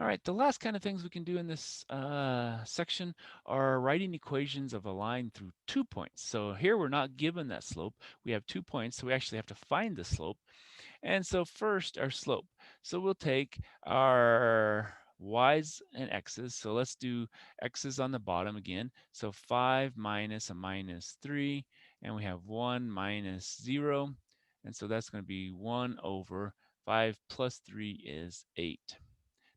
All right, the last kind of things we can do in this section are writing equations of a line through 2 points. So here we're not given that slope. We have 2 points, so we actually have to find the slope. And so first, our slope. So we'll take our y's and x's. So let's do x's on the bottom again. So 5 minus a minus 3, and we have 1 minus 0. And so that's going to be 1 over 5 plus 3 is 8.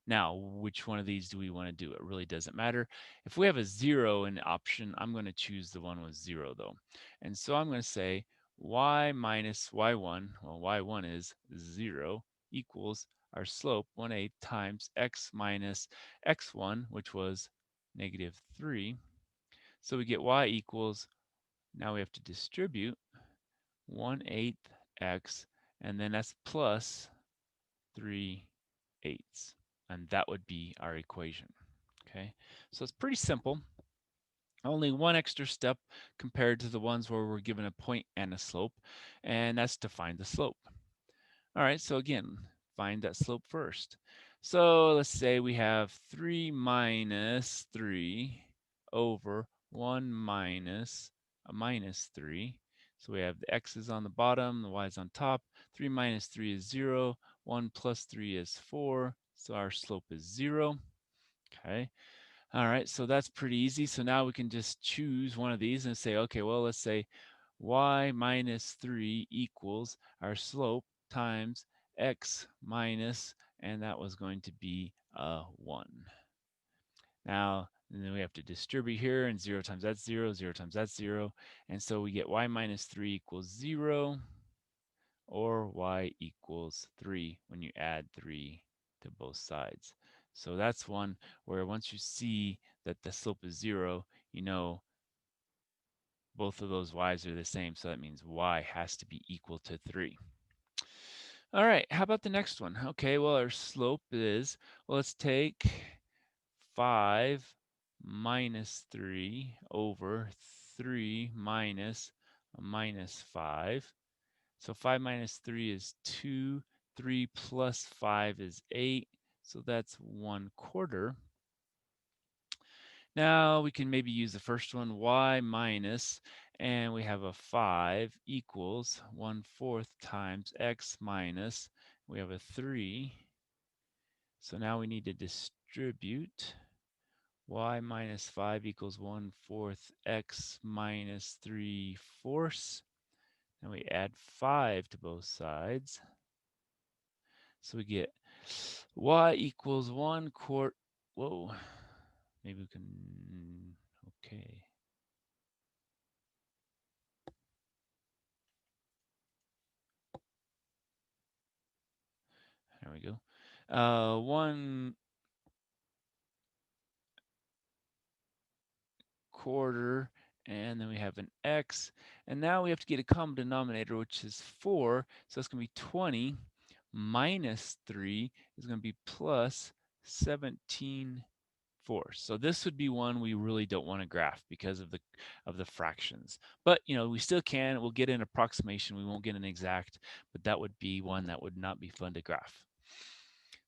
Now, which one of these do we want to do? It really doesn't matter. If we have a 0 in the option, I'm going to choose the one with 0 though. And so I'm going to say y minus y1, well, y1 is 0, equals our slope 1/8 times x minus x1, which was negative 3. So we get y equals, now we have to distribute 1/8 x, and then that's plus 3/8. And that would be our equation. Okay, so it's pretty simple. Only one extra step compared to the ones where we're given a point and a slope, and that's to find the slope. All right, so again, find that slope first. So let's say we have 3 minus 3 over 1 minus a minus 3. So we have the x's on the bottom, the y's on top. 3 minus 3 is 0. 1 plus 3 is 4. So our slope is 0. Okay. All right, so that's pretty easy. So now we can just choose one of these and say, okay, well, let's say y minus 3 equals our slope times x minus, and that was going to be 1. Now, and then we have to distribute here, and 0 times that's 0, 0 times that's 0. And so we get y minus 3 equals 0, or y equals 3 when you add 3 to both sides. So that's one where once you see that the slope is 0, you know both of those y's are the same, so that means y has to be equal to 3. All right, how about the next one? Okay, well, our slope is, well, let's take 5 minus 3 over 3 minus minus 5. So 5 minus 3 is 2. 3 plus 5 is 8. So that's 1/4. Now we can maybe use the first one, y minus, and we have a 5 equals 1/4 times x minus, we have a 3. So now we need to distribute y minus 5 equals 1/4 x minus 3/4. And we add 5 to both sides. So we get y equals 1/4. Whoa, maybe we can, okay. There we go. 1/4, and then we have an x. And now we have to get a common denominator, which is 4. So it's going to be 20 minus 3 is going to be plus 17/4. So this would be one we really don't want to graph because of the fractions. But we still can. We'll get an approximation. We won't get an exact, but that would be one that would not be fun to graph.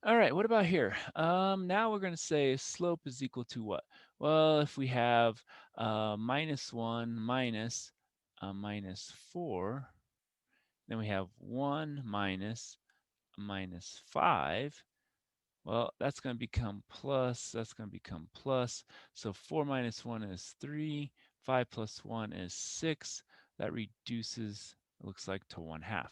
All right, what about here? Now we're going to say slope is equal to what? Well, if we have -1 minus minus 4, then we have 1 minus minus 5. Well, that's going to become plus, that's going to become plus. So 4 minus 1 is 3, 5 plus 1 is 6. That reduces, it looks like, to 1/2.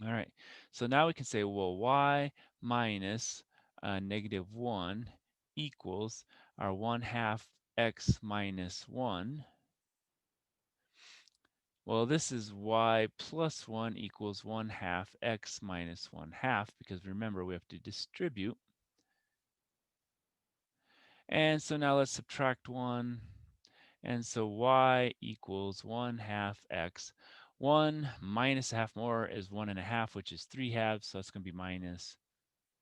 All right, so now we can say, well, y minus -1 equals our 1/2 x minus 1. Well, this is y plus 1 equals 1/2 x minus 1/2, because remember, we have to distribute. And so now let's subtract 1. And so y equals 1/2 x. 1 minus a half more is 1.5, which is 3/2. So that's going to be minus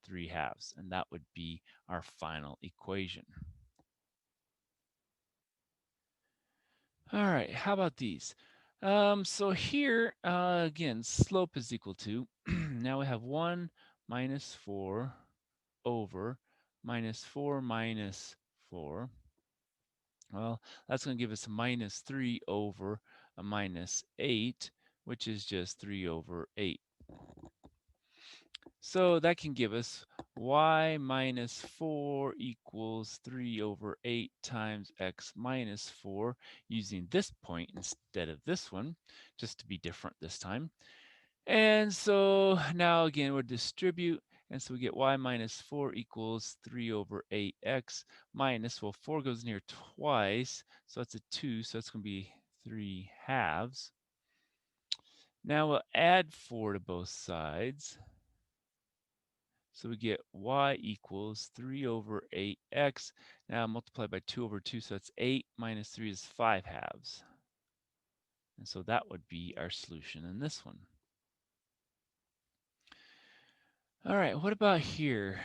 3/2. And that would be our final equation. All right, how about these? So here, again, slope is equal to, now we have 1 minus 4 over minus 4 minus 4. Well, that's going to give us a minus 3 over a minus 8, which is just 3 over 8. So that can give us y minus 4 equals 3 over 8 times x minus 4, using this point instead of this one, just to be different this time. And so now again, we'll distribute. And so we get y minus 4 equals 3 over 8x minus, well, 4 goes in here twice, so that's a 2, so it's going to be 3 halves. Now we'll add 4 to both sides. So we get y equals 3 over 8x. Now multiply by 2 over 2, so that's 8 minus 3 is 5 halves. And so that would be our solution in this one. All right, what about here?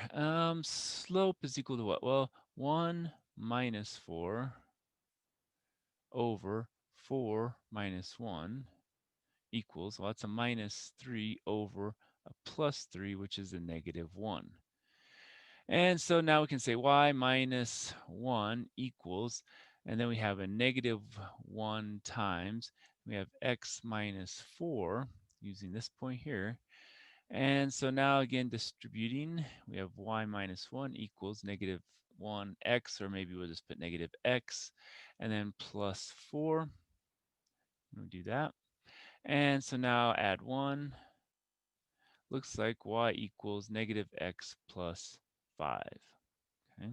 Slope is equal to what? Well, 1 minus 4 over 4 minus 1 equals, well, that's a minus 3 over a plus 3, which is a negative 1. And so now we can say y minus 1 equals, and then we have a negative 1 times, we have x minus 4, using this point here. And so now again, distributing, we have y minus 1 equals negative 1x, or maybe we'll just put negative x, and then plus 4. We'll do that. And so now add 1. Looks like y equals negative x plus 5. Okay.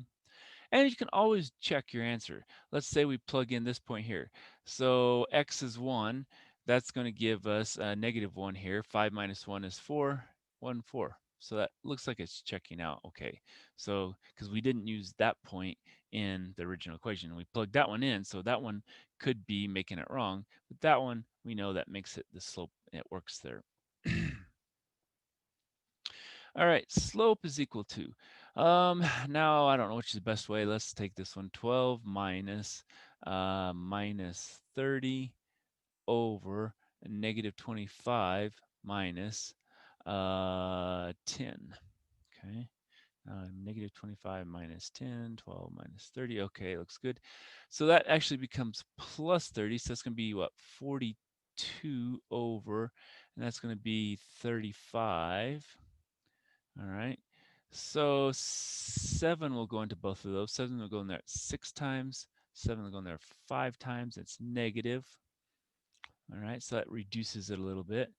And you can always check your answer. Let's say we plug in this point here. So x is 1. That's going to give us a negative 1 here. 5 minus 1 is 4. 1, 4. So that looks like it's checking out okay. So because we didn't use that point in the original equation, we plugged that one in, so that one could be making it wrong. But that one, we know that makes it the slope. It works there. All right, slope is equal to, now I don't know which is the best way. Let's take this one, 12 minus, minus 30 over negative 25 minus 10, okay? Negative 25 minus 10, 12 minus 30, okay, looks good. So that actually becomes plus 30, so that's gonna be what, 42 over, and that's gonna be 35. All right. So 7 will go into both of those. 7 will go in there 6 times. 7 will go in there 5 times. It's negative. All right. So that reduces it a little bit.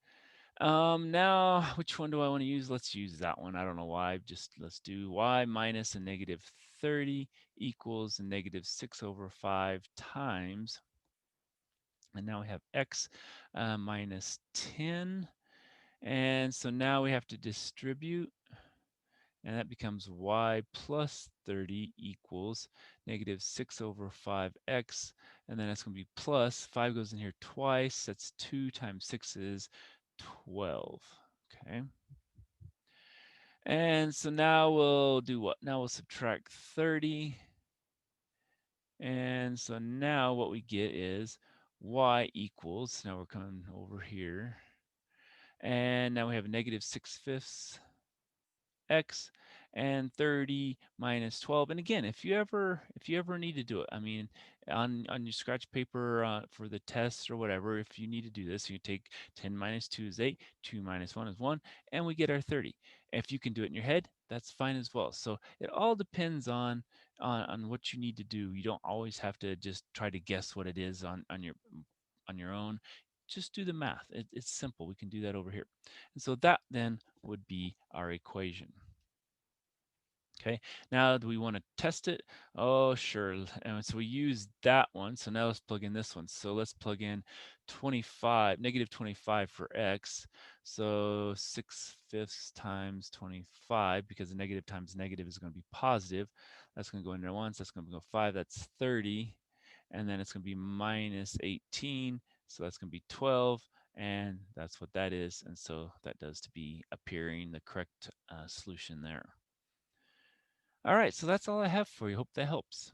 Now, which one do I want to use? Let's use that one. I don't know why. Just let's do y minus a negative 30 equals a negative 6 over 5 times. And now we have x minus 10. And so now we have to distribute. And that becomes y plus 30 equals negative 6 over 5x. And then that's going to be plus, 5 goes in here twice. That's 2 times 6 is 12. Okay. And so now we'll do what? Now we'll subtract 30. And so now what we get is y equals, now we're coming over here. And now we have a negative 6/5 x, and 30 minus 12. And again, if you ever need to do it, I mean, on your scratch paper for the tests or whatever, if you need to do this, you take 10 minus 2 is 8, 2 minus 1 is 1, and we get our 30. If you can do it in your head, that's fine as well. So it all depends on what you need to do. You don't always have to just try to guess what it is on your own. Just do the math. It's simple. We can do that over here. And so that then would be our equation. Okay, now do we want to test it? Oh, sure. And so we use that one. So now let's plug in this one. So let's plug in 25, negative 25 for x. So 6/5 times 25, because the negative times negative is going to be positive. That's going to go in there once. That's going to go 5. That's 30. And then it's going to be minus 18. So that's going to be 12. And that's what that is. And so that does to be appearing the correct solution there. All right, so that's all I have for you. Hope that helps.